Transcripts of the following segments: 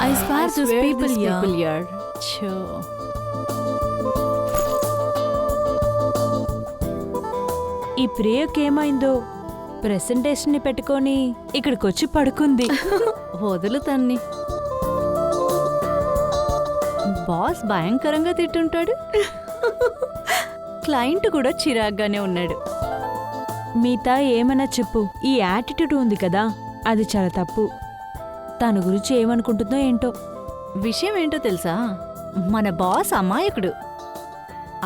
I swear those people here. ఈ ప్రియకేమైందో presentation ని పెట్టుకొని ఇక్కడికొచ్చి పడుకుంది. వదులు తన్ని. బాస్ భయంకరంగా తిట్టుంటాడు. క్లయింట్ కూడా చిరాగ్గానే ఉన్నాడు. మిగతా ఏమన్నా చెప్పు, ఈ యాటిట్యూడ్ ఉంది కదా అది చాలా తప్పు. తన గురించి ఏమనుకుంటుందో ఏంటో. విషయం ఏంటో తెలుసా, మన బాస్ అమాయకుడు.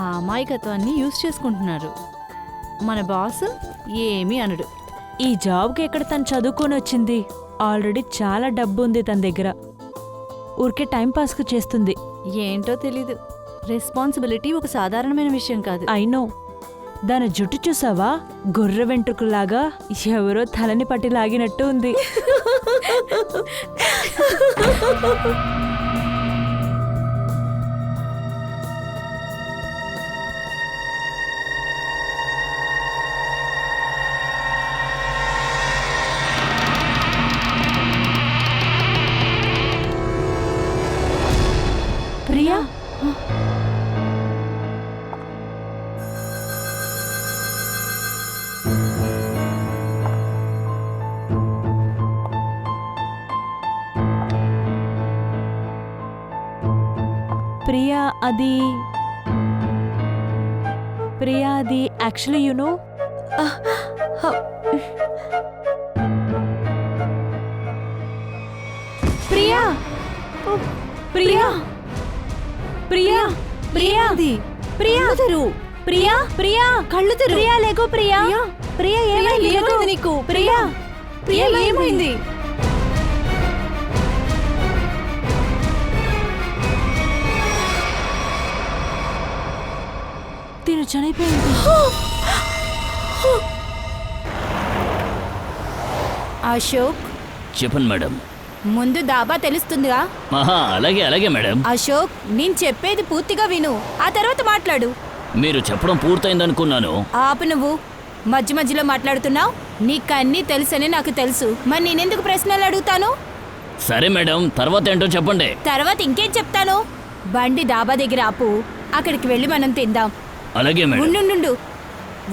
ఆ అమాయకత్వాన్ని యూజ్ చేసుకుంటున్నారు. మన బాస్ ఏమీ అనడు. ఈ జాబ్కి ఎక్కడ తను చదువుకొని వచ్చింది? ఆల్రెడీ చాలా డబ్బు ఉంది తన దగ్గర. ఊరికే టైంపాస్కు చేస్తుంది. ఏంటో తెలీదు. రెస్పాన్సిబిలిటీ ఒక సాధారణమైన విషయం కాదు. అయినో. దాని జుట్టు చూసావా? గొర్రె వెంట్రుకలాగా ఎవరో తలని పట్టి లాగినట్టు ఉంది. ప్రియా, ప్రియా అది యాక్చువల్లీ యునో ప్రియా ప్రియా ప్రియా ప్రియా ప్రియా ప్రియా ప్రియా కళ్ళు తెరు. ప్రియా లేకో. ప్రియా ప్రియా ఏమైంది నీకు? ప్రియా ప్రియా ఏమైంది? తిను చనిపోయింది. అశోక్, చెప్పండి మేడం. ముందు దాబా తెలుస్తుందిగా? అలాగే అలాగే మేడం. అశోక్, నేను చెప్పేది పూర్తిగా విను, ఆ తర్వాత మాట్లాడు. మీరు చెప్పడం పూర్తయిందనుకున్నాను. ఆపు నువ్వు. మధ్య మధ్యలో మాట్లాడుతున్నావు. నీకన్నీ తెలుసని నాకు తెలుసు. మరి నేనెందుకు ప్రశ్నలు అడుగుతాను? సరే మేడం, తర్వాత ఏంటో చెప్పండి. తర్వాత ఇంకేం చెప్తాను? బండి దాబా దగ్గర ఆపు. అక్కడికి వెళ్ళి మనం తిందాం. అలాగే మేడం. ఉండు,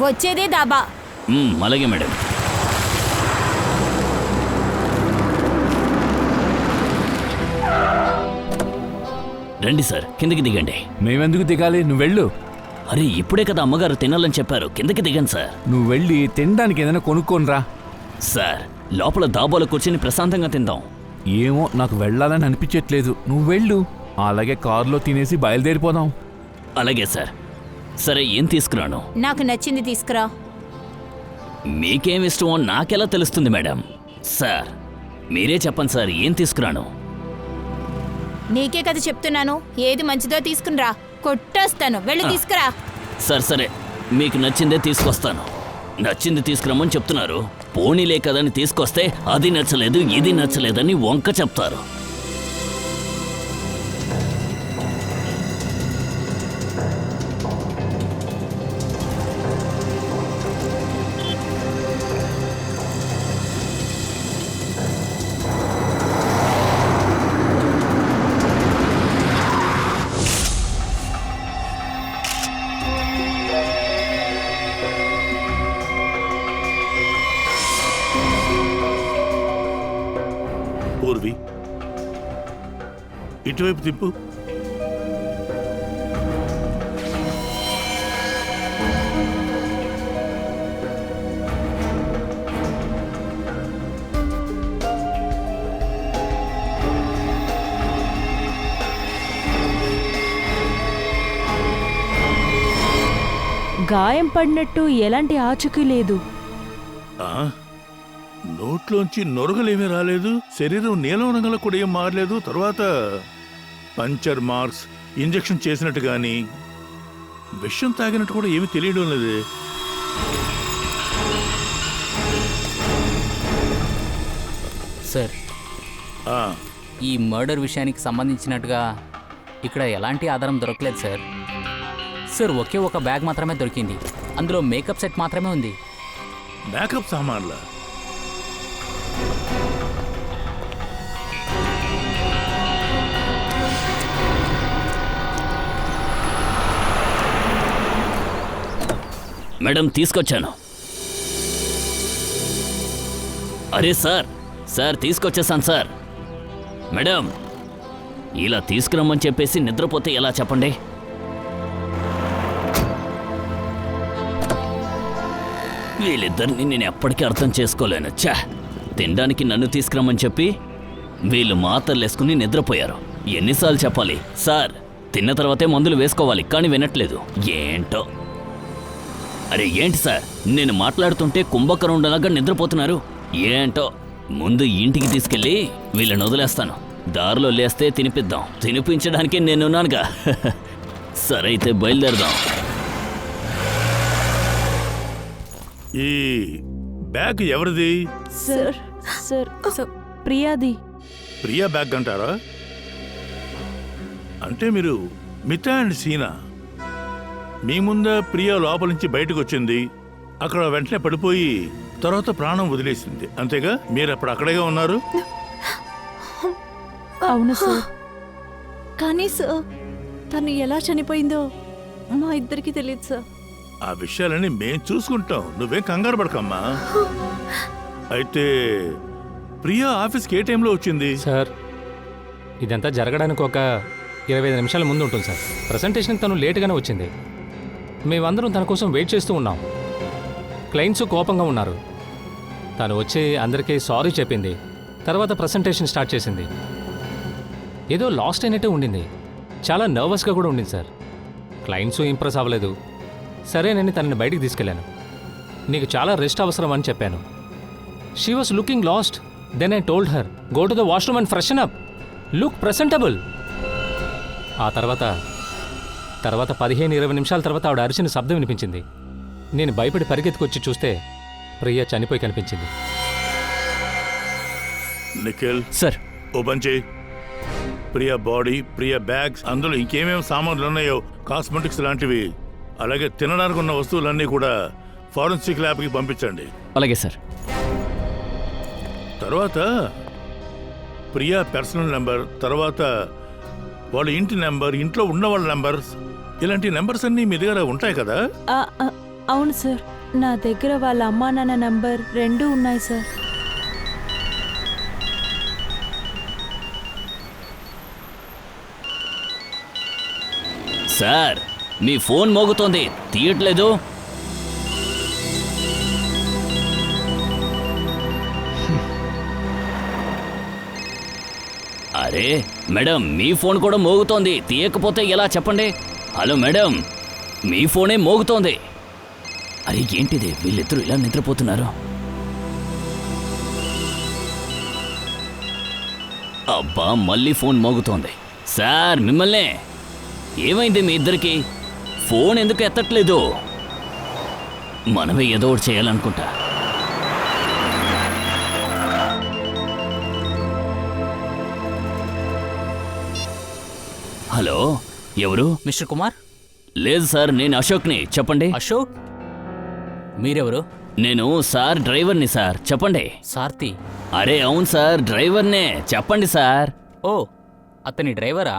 వచ్చేదే దాబా. అలాగే మేడం. రండి సార్, కిందకి దిగండి. మేమెందుకు దిగాలి? నువ్వు వెళ్ళు. అరే ఇప్పుడే కదా అమ్మగారు తినాలని చెప్పారు. కిందకి దిగండి సార్. నువ్వు వెళ్ళి తినడానికి ఏదైనా కొనుక్కోనరా. సార్ లోపల దాబాలో కూర్చొని ప్రశాంతంగా తిందాం. ఏమో నాకు వెళ్ళాలని అనిపించట్లేదు. నువ్వు వెళ్ళు. అలాగే కారులో తినేసి బయలుదేరిపోదాం. అలాగే సార్. సరే ఏం తీసుకురాను? నాకు నచ్చింది తీసుకురా. మీకేం ఇష్టమో నాకెలా తెలుస్తుంది మేడం? సార్ మీరే చెప్పండి సార్, ఏం తీసుకురాను? నీకే కదా చెప్తున్నాను, ఏది మంచిదో తీసుకునిరా. కొట్టేస్తాను, వెళ్ళి తీసుకురా. సరే మీకు నచ్చిందే తీసుకొస్తాను. నచ్చింది తీసుకురమ్మని చెప్తున్నారు. పోనీలే కదని తీసుకొస్తే అది నచ్చలేదు ఇది నచ్చలేదని వంక చెప్తారు. పూర్వి, ఇటువైపు తిప్పు. గాయం పడినట్టు ఎలాంటి ఆచూకీ లేదు. నోట్లోంచి నొరగలేమీ రాలేదు. శరీరం నీలం రంగులో కూడా ఏం మారలేదు. తర్వాత పంచర్ మార్క్స్, ఇంజెక్షన్ చేసినట్టు గాని విషం తాగినట్టు కూడా ఏమీ తెలియడం లేదు. సార్, ఈ మర్డర్ విషయానికి సంబంధించినట్టుగా ఇక్కడ ఎలాంటి ఆధారం దొరకలేదు సార్. సార్ ఒకే ఒక బ్యాగ్ మాత్రమే దొరికింది. అందులో మేకప్ సెట్ మాత్రమే ఉంది. మేకప్ సామాన్లా? మేడం తీసుకొచ్చాను. అరే సార్, సార్ తీసుకొచ్చేసాను సార్. మేడం, ఇలా తీసుకురమ్మని చెప్పేసి నిద్రపోతే ఎలా చెప్పండి? వీళ్ళిద్దరిని నేను ఎప్పటికీ అర్థం చేసుకోలేను. ఛా, తినడానికి నన్ను తీసుకురమ్మని చెప్పి వీళ్ళు మాత్రలేసుకుని నిద్రపోయారు. ఎన్నిసార్లు చెప్పాలి సార్, తిన్న తర్వాతే మందులు వేసుకోవాలి, కానీ వినట్లేదు. ఏంటో. అరే ఏంటి సార్, నేను మాట్లాడుతుంటే కుంభకరుండలాగా నిద్రపోతున్నారు. ఏంటో. ముందు ఇంటికి తీసుకెళ్ళి వీళ్ళని వదిలేస్తాను. దారిలో లేస్తే తినిపిద్దాం. తినిపించడానికి నేనున్నానుగా. సరే అయితే బయలుదేరదాం. ఈ బ్యాగ్ ఎవరిది? సార్ సార్ ప్రియాది. ప్రియా బ్యాగ్ అంటారా? అంటే మీరు మితా అండ్ సీనా మీ ముందా ప్రియా లోపల నుంచి బయటకు వచ్చింది, అక్కడ వెంటనే పడిపోయి తర్వాత ప్రాణం వదిలేసింది, అంతేగా? మీరు అప్పుడు అక్కడేగా ఉన్నారు? అవును సార్. కానీ సార్, తను ఎలా చనిపోయిందో మా ఇద్దరికి తెలియదు సార్. ఆ విషయాలని మేం చూసుకుంటాం, నువ్వేం కంగారు పడకమ్మా. అయితే ప్రియా ఆఫీస్కి ఏ టైంలో వచ్చింది? సార్, ఇదంతా జరగడానికి ఒక 25 నిమిషాల ముందు ఉంటుంది సార్. ప్రజెంటేషన్కి తను లేటుగానే వచ్చింది. మేమందరం తన కోసం వెయిట్ చేస్తూ ఉన్నాం. క్లయింట్స్ కోపంగా ఉన్నారు. తను వచ్చి అందరికీ సారీ చెప్పింది. తర్వాత ప్రజెంటేషన్ స్టార్ట్ చేసింది. ఏదో లాస్ట్ అయినట్టే ఉండింది. చాలా నర్వస్గా కూడా ఉండింది సార్. క్లయింట్స్ ఇంప్రెస్ అవ్వలేదు. సరే, నేను తనని బయటికి తీసుకెళ్ళాను. నీకు చాలా రెస్ట్ అవసరం అని చెప్పాను. She was looking lost. Then I told her, go to the washroom and freshen up, look presentable. ఆ తర్వాత 15-20 నిమిషాల తర్వాత ఆవిడ అరిచిన శబ్దం వినిపించింది. నేను భయపడి పరిగెత్తుకొచ్చి చూస్తే ప్రియా చనిపోయి కనిపించింది. నిఖిల్ సార్, ఓ పంచి. ప్రియా బాడీ, ప్రియా బ్యాగ్స్, అందులో ఇంకేమేమి సామాన్లు ఉన్నాయో, కాస్మెటిక్స్ లాంటివి, అలాగే తినడానికి ఉన్న వస్తువులన్నీ కూడా ఫారెన్సిక్ ల్యాబ్కి పంపించండి. అలాగే సార్. తర్వాత ప్రియా పర్సనల్ నెంబర్, తర్వాత వాళ్ళ ఇంటి నెంబర్, ఇంట్లో ఉన్న వాళ్ళ నెంబర్స్, ఇలాంటి నెంబర్స్ అన్నీ మీ దగ్గర ఉంటాయి కదా? అవును సార్, నా దగ్గర వాళ్ళ అమ్మా నాన్న నంబర్ 2 ఉన్నాయి సార్. సార్, మీ ఫోన్ మోగుతోంది, తీయట్లేదు. అరే మేడం, మీ ఫోన్ కూడా మోగుతోంది, తీయకపోతే ఎలా చెప్పండి? హలో మేడం, మీ ఫోనే మోగుతోంది. అరే ఏంటిది, వీళ్ళిద్దరూ ఇలా నిద్రపోతున్నారు? అబ్బా, మళ్ళీ ఫోన్ మోగుతోంది. సార్, మిమ్మల్నే. ఏమైంది మీ ఇద్దరికి? ఫోన్ ఎందుకు ఎత్తట్లేదు? మనమే ఏదో ఒకటి చేయాలనుకుంటా. హలో, ఎవరు? మిస్టర్ కుమార్? లేదు సార్, నేను అశోక్ని. చెప్పండి. అశోక్? మీరెవరు? నేను సార్ డ్రైవర్ని సార్. చెప్పండి. సార్తి? అరే అవును సార్, డ్రైవర్నే. చెప్పండి సార్. ఓ, అతని డ్రైవరా?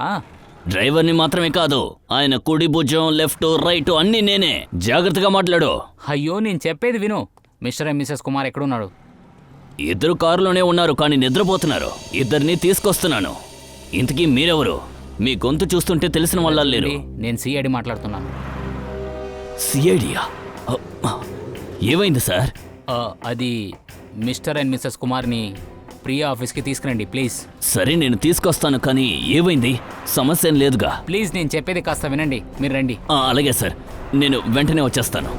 డ్రైవర్ని మాత్రమే కాదు, ఆయన కుడి భుజం, లెఫ్ట్, రైట్ అన్నీ నేనే. జాగ్రత్తగా మాట్లాడు. అయ్యో, నేను చెప్పేది విను. మిస్టర్ అండ్ మిసెస్ కుమార్ ఎక్కడున్నాడు? ఇద్దరు కారులోనే ఉన్నారు, కానీ నిద్రపోతున్నారు. ఇద్దరిని తీసుకొస్తున్నాను. ఇంతకీ మీరెవరు? మీ గొంతు చూస్తుంటే తెలిసిన వాళ్ళ లేరు. నేను సిఐడి మాట్లాడుతున్నాను. సిఐడియా? ఏమైంది సార్? అది మిస్టర్ అండ్ మిసెస్ కుమార్ని ప్రియా ఆఫీస్కి తీసుకురండి ప్లీజ్. సరే, నేను తీసుకొస్తాను, కానీ ఏమైంది? సమస్య ఏం లేదుగా? ప్లీజ్, నేను చెప్పేది కాస్త వినండి. మీరు రండి. అలాగే సార్, నేను వెంటనే వచ్చేస్తాను.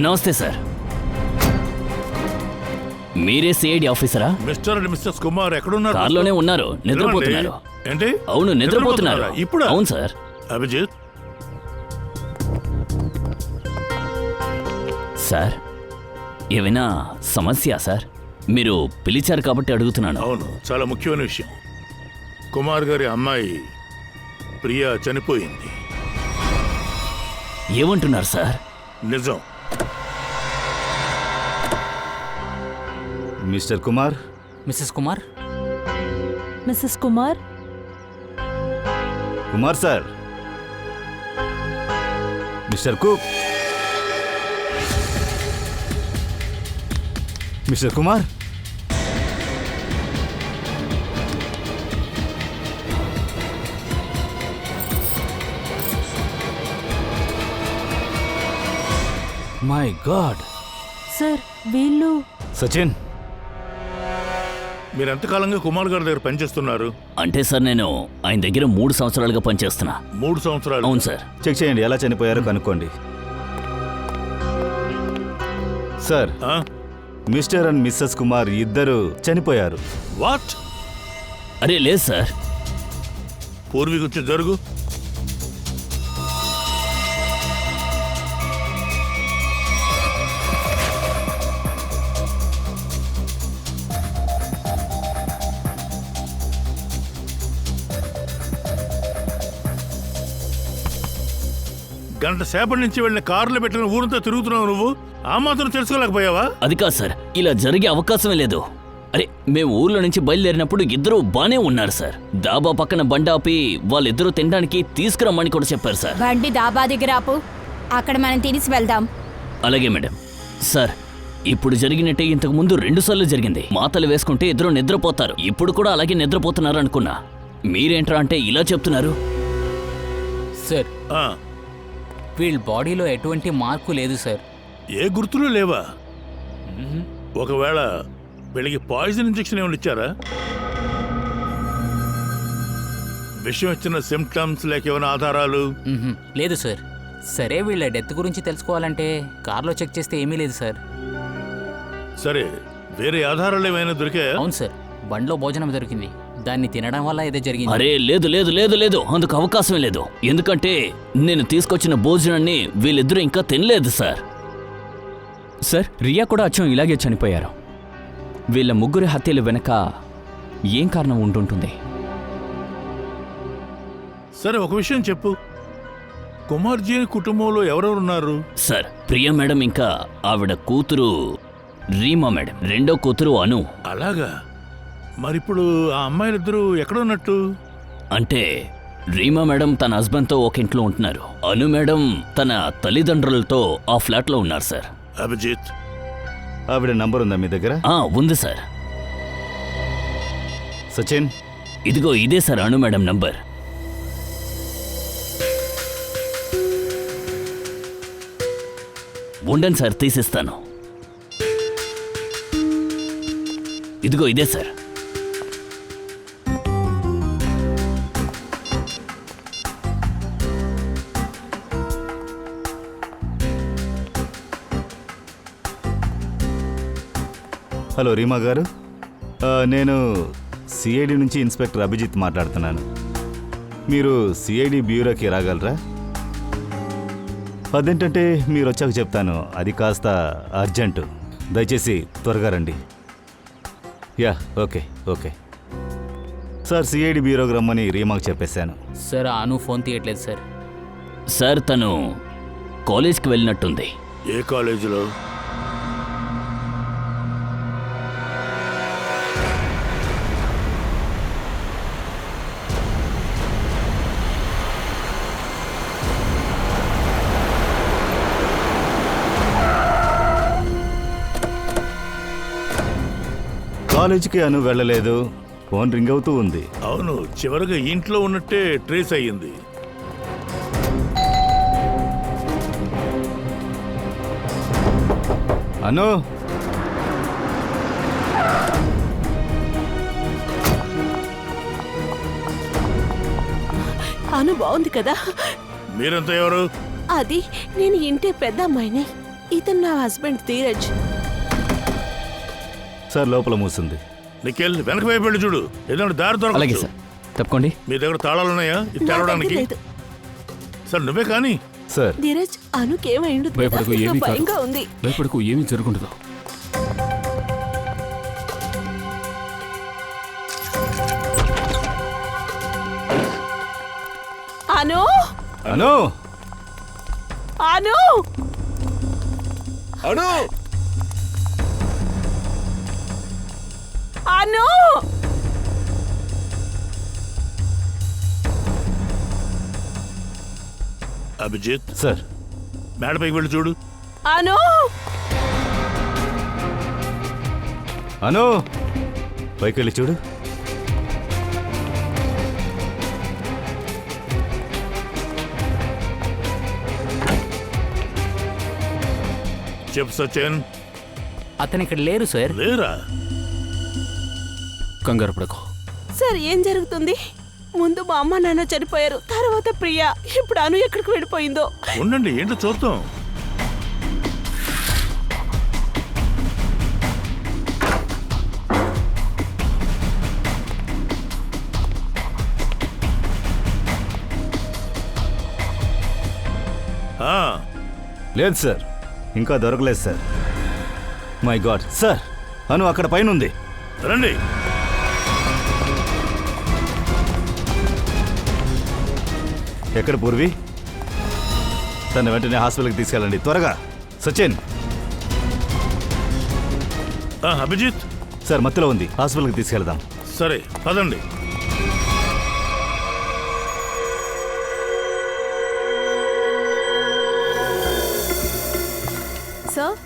నమస్తే సార్. మీరే సిఐడి ఆఫీసరా? మిస్టర్ అండ్ మిస్సెస్ కుమార్ ఎక్కడున్నారు? కార్లోనే ఉన్నారు, నిద్రపోతున్నారు. ఏంటి? అవును, నిద్రపోతున్నారు. ఇప్పుడు అవును సార్. అభిజిత్, సార్, ఏమైనా సమస్య సార్? మీరు పిలిచారు కాబట్టి అడుగుతున్నాను. అవును, చాలా ముఖ్యమైన విషయం. కుమార్ గారి అమ్మాయి ప్రియా చనిపోయింది. ఏమంటున్నారు సార్? నిజం. Mr Kumar, Mrs Kumar, Mrs Kumar, Kumar sir, Mr Cook, Mr Kumar, my God. Sir వీళ్ళు సచిన్, మీరు ఎంతకాలంగా కుమార్ గారి దగ్గర పనిచేస్తున్నారు? అంటే సార్, నేను ఆయన దగ్గర 3 సంవత్సరాలుగా పనిచేస్తున్నా. 3 సంవత్సరాలు. అవును సార్. చెక్ చేయండి, ఎలా చనిపోయారో కనుక్కోండి. సార్, ఆ? మిస్టర్ అండ్ మిస్సెస్ కుమార్ ఇద్దరు చనిపోయారు. వాట్? అరే లేదు సార్. పూర్వీ గురించి జరుగు. గంట సేపటి నుంచి వెళ్ళిన కారులో పెట్టిన ఊరంతా తిరుగుతున్నావు నువ్వు. ఆ మాత్రం తెలుసుకోలేకపోయావా? అది కాదు సార్, ఇలా జరిగే అవకాశమే లేదు. అరే, మేము ఊర్లో నుంచి బయలుదేరినప్పుడు ఇద్దరు బానే ఉన్నారు సార్. డాబా పక్కన బండి ఆపి వాళ్ళిద్దరూ తినడానికి తీసుకురమ్మని కూడా చెప్పారు సార్. బండి డాబా దగ్గర ఆపు, అక్కడ మనం తినేసి వెళ్దాం. అలాగే మేడం. సార్, ఇప్పుడు జరిగినట్టే ఇంతకు ముందు 2 సార్లు జరిగింది. మాతలు వేసుకుంటే ఇద్దరు నిద్రపోతారు. ఇప్పుడు కూడా అలాగే నిద్రపోతున్నారు అనుకున్నా. మీరేంట్రా అంటే ఇలా చెప్తున్నారు? సార్, ఆ, వీళ్ళ బాడీలో ఎటువంటి మార్పు లేదు సార్. ఏ గుర్తులు లేవా? ఒకవేళ వీళ్ళకి పాయిజన్ ఇంజెక్షన్ ఏమైనా ఇచ్చారా? విషయం ఇచ్చిన సిమ్టమ్స్ లేక ఏమైనా ఆధారాలు? లేదు సార్. సరే, వీళ్ళ డెత్ గురించి తెలుసుకోవాలంటే కార్లో చెక్ చేస్తే ఏమీ లేదు సార్. సరే, వేరే ఆధారాలు ఏమైనా దొరికాయా? అవును సార్, బండిలో భోజనం దొరికింది. దాన్ని తినడం వల్ల ఏదో జరిగింది. అరే లేదు లేదు లేదు లేదు, అందుకు అవకాశమే లేదు. ఎందుకంటే నేను తీసుకొచ్చిన భోజనాన్ని వీళ్ళిద్దరూ ఇంకా తినలేదు సార్. సార్, రియా కూడా అచ్చం ఇలాగే చనిపోయారు. వీళ్ళ ముగ్గురి హత్యల వెనక ఏం కారణం ఉంటుంటుంది? సరే, ఒక విషయం చెప్పు. కుమార్జీ కుటుంబంలో ఎవరెవరున్నారు? సార్, ప్రియా మేడం, ఇంకా ఆవిడ కూతురు రీమా మేడం, రెండో కూతురు అను. అలాగా? మరిప్పుడు ఆ అమ్మాయిలిద్దరూ ఎక్కడున్నట్టు? అంటే రీమా మేడం తన హస్బెండ్తో ఒక ఇంట్లో ఉంటున్నారు. అను మేడం తన తల్లిదండ్రులతో ఆ ఫ్లాట్లో ఉన్నారు సార్. అభిజిత్, ఆవిడ నంబర్ ఉందా మీ దగ్గర? ఉంది సార్. సచిన్, ఇదిగో ఇదే సార్ అను మేడం నంబర్. ఉండండి సార్, తీసిస్తాను. ఇదిగో ఇదే సార్. హలో రీమా గారు, నేను సిఐడి నుంచి ఇన్స్పెక్టర్ అభిజిత్ మాట్లాడుతున్నాను. మీరు సిఐడి బ్యూరోకి రాగలరా? అదేంటంటే మీరు వచ్చాక చెప్తాను, అది కాస్త అర్జెంటు. దయచేసి త్వరగా రండి. Yeah, okay okay sir. CID బ్యూరోకి రమ్మని రీమాకు చెప్పేశాను. సార్, అను ఫోన్ తీయట్లేదు సార్. సార్, తను కాలేజ్కి వెళ్ళినట్టుంది. ఏ కాలేజీలో? కాలేజీకి అను వెళ్ళలేదు. ఫోన్ రింగ్ అవుతూ ఉంది. అవును, చివరిగా ఇంట్లో ఉన్నట్టే ట్రేస్ అయ్యింది. అను, అను బాగుంది కదా? మీరంతా ఎవరు? అది నేను ఇంటే పెద్ద అమ్మాయిని. ఇతను నా హస్బెండ్ ధీరజ్. సార్ లోపల మూసింది. నిఖిల్ వెనక వైపు వెళ్ళి చూడు, ఏదైనా దారి అలాగే దొరకదు. సార్, తప్పకోండి. మీ దగ్గర తాళాలు ఉన్నాయా ఇది నా దగ్గర తెరవడానికి? లేదు. సార్ నువ్వే కానీ. సార్ ధీరజ్ అనుకేమైంది? భయపడకు, ఏమీ కాదు. భయంగా ఉంది. భయపడకు, ఏమీ జరుగుండదు. అను అను అను అను అను అభిజిత్ సార్ మేడపైకి వెళ్ళి చూడు. అను అను పైకి వెళ్ళి చూడు. చెప్పు సచిన్. అతను ఇక్కడ లేరు సార్. లేరా? కంగారు పడకు. సార్ ఏం జరుగుతుంది? ముందు మా అమ్మ నాన్న చనిపోయారు, తర్వాత ప్రియా, ఇప్పుడు అను ఎక్కడికి వెళ్ళిపోయిందో. ఉండండి, ఏంటో చూద్దాం. ఆ, లేదు సార్, ఇంకా దొరకలేదు సార్. మై గాడ్ సార్, అను అక్కడ పైన ఉంది. రండి. ఎక్కడ పూర్వి? తను వెంటనే హాస్పిటల్కి తీసుకెళ్ళండి త్వరగా. సచిన్. అభిజిత్. సార్ మత్తులో ఉంది, హాస్పిటల్కి తీసుకెళ్దాం. సరే పదండి. సార్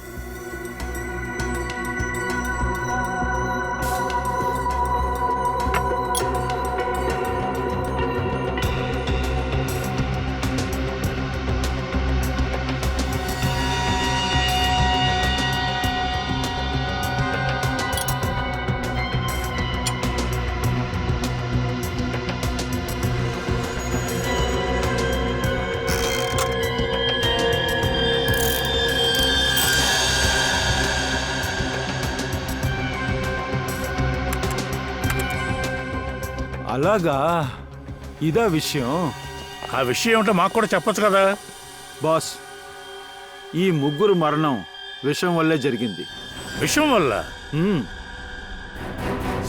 అలాగా, ఇదా విషయం? ఆ విషయం ఏమిటో మాకు కూడా చెప్పొచ్చు కదా. బాస్, ఈ ముగ్గురు మరణం విషం వల్లే జరిగింది. విషం వల్ల?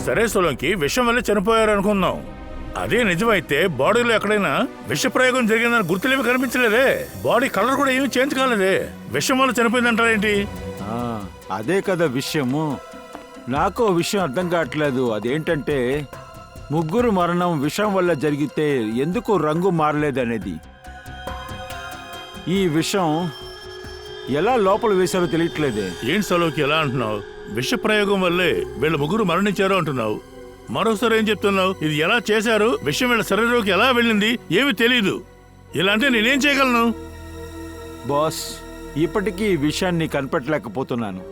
సరే సోలంకి, విషం వల్లే చనిపోయారు అనుకుందాం. అదే నిజమైతే బాడీలో ఎక్కడైనా విష ప్రయోగం జరిగిందని గుర్తులేమి కనిపించలేదే. బాడీ కలర్ కూడా ఏమీ చేంజ్ కాలేదే. విషం వల్ల చనిపోయిందంటారేంటి? అదే కదా విషయము. నాకు విషయం అర్థం కావట్లేదు. అదేంటంటే ముగ్గురు మరణం విషం వల్ల జరిగితే ఎందుకు రంగు మారలేదనేది. ఈ విషం ఎలా లోపల వేశారో తెలియట్లేదే. ఏంటి సలోకి ఎలా అంటున్నావు? విష ప్రయోగం వల్లే వీళ్ళ ముగ్గురు మరణించారు అంటున్నావు. మరోసారి ఏం చెప్తున్నావు? ఇది ఎలా చేశారు, విషయం వీళ్ళ శరీరంలోకి ఎలా వెళ్ళింది ఏమీ తెలీదు. ఇలా అంటే నేనేం చేయగలను? బాస్, ఇప్పటికీ ఈ విషయాన్ని కనిపెట్టలేకపోతున్నాను.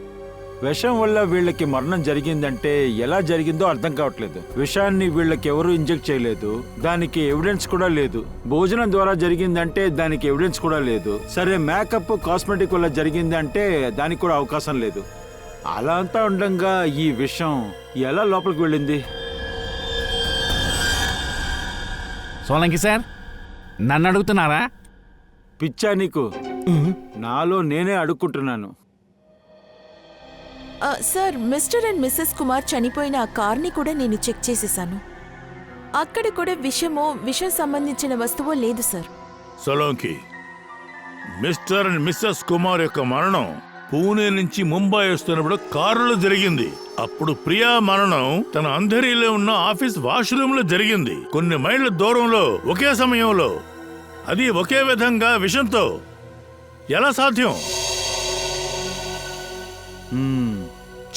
విషం వల్ల వీళ్ళకి మరణం జరిగిందంటే ఎలా జరిగిందో అర్థం కావట్లేదు. విషాన్ని వీళ్ళకి ఎవరు ఇంజెక్ట్ చేయలేదు, దానికి ఎవిడెన్స్ కూడా లేదు. భోజనం ద్వారా జరిగిందంటే దానికి ఎవిడెన్స్ కూడా లేదు. సరే, మేకప్ కాస్మెటిక్ వల్ల జరిగిందంటే దానికి కూడా అవకాశం లేదు. అలా అంతా ఉండగా ఈ విషం ఎలా లోపలికి వెళ్ళింది? సోలంకి సార్, నన్ను అడుగుతున్నారా? పిచ్చా నీకు? నాలో నేనే అడుక్కుంటున్నాను. Sir, Mr and Mrs Kumar చనిపోయిన ఆ కార్ని కూడా నేను చెక్ చేసేసాను. అక్కడ కూడా విషం సంబంధించిన వస్తువు లేదు సార్. సలోంకి, మిస్టర్ అండ్ మిస్సెస్ కుమార్ యొక్క మరణం పూణే నుంచి ముంబై వస్తున్నప్పుడు కారులో జరిగింది. అప్పుడు ప్రియా మరణం తన అంధేరిలో ఉన్న ఆఫీస్ వాష్రూమ్ లో జరిగింది. కొన్ని మైళ్ళ దూరంలో ఒకే సమయంలో, అది ఒకే విధంగా విషంతో. ఎలా సాధ్యం?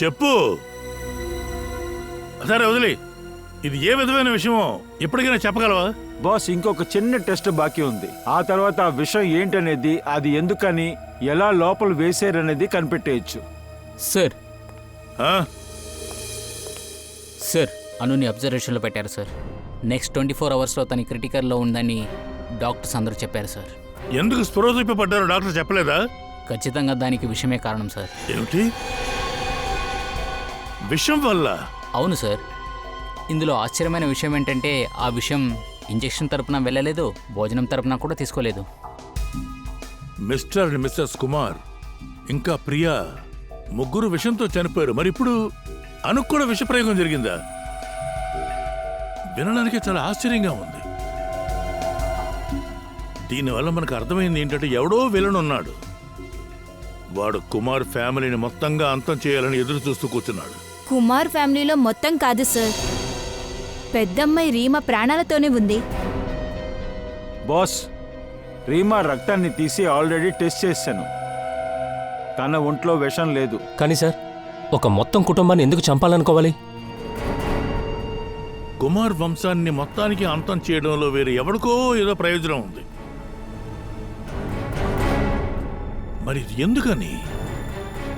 చెప్పు. సరే వదిలి, ఇది ఏ విధమైన విషయమో ఇప్పటికైనా చెప్పగలవా? బాస్, ఇంకొక చిన్న టెస్ట్ బాకీ ఉంది. ఆ తర్వాత ఆ విషయం ఏంటనేది, అది ఎందుకని, ఎలా లోపల వేసారనేది కనిపెట్టేయచ్చు. సార్ ఆ? సార్, అనుని అబ్జర్వేషన్లో పెట్టారు సార్. నెక్స్ట్ 24 అవర్స్లో తన క్రిటికల్లో ఉందని డాక్టర్స్ అందరూ చెప్పారు సార్. ఎందుకు స్పృహ తప్పి పడ్డారో డాక్టర్ చెప్పలేదా? ఖచ్చితంగా దానికి విషమే కారణం సార్. ఏమిటి? విషం వల్ల? అవును సార్. ఇందులో ఆశ్చర్యమైన విషయం ఏంటంటే ఆ విషయం ఇంజెక్షన్ తరపున వెళ్ళలేదు, భోజనం తరపున కూడా తీసుకోలేదు. మిస్టర్ అండ్ మిస్సెస్ కుమార్ ఇంకా ప్రియా ముగ్గురు విషంతో చనిపోయారు. మరి ఇప్పుడు అనుకు కూడా విషప్రయోగం జరిగిందా? వినడానికి చాలా ఆశ్చర్యంగా ఉంది. దీనివల్ల మనకు అర్థమైంది ఏంటంటే ఎవడో విలన్ ఉన్నాడు. వాడు కుమార్ ఫ్యామిలీని మొత్తంగా అంతం చేయాలని ఎదురు చూస్తూ కూర్చున్నాడు. కుమార్ ఫ్యామిలీలో మొత్తం కాదు సార్, పెద్దమ్మాయి రీమా ప్రాణాలతోనే ఉంది. బాస్, రీమా రక్తాన్ని తీసి ఆల్రెడీ టెస్ట్ చేశాను. తన ఒంట్లో విషం లేదు. కానీ సార్, ఒక మొత్తం కుటుంబాన్ని ఎందుకు చంపాలనుకోవాలి? కుమార్ వంశాన్ని మొత్తానికి అంతం చేయడంలో వేరే ఎవరికో ఏదో ప్రయోజనం ఉంది. మరి ఎందుకని?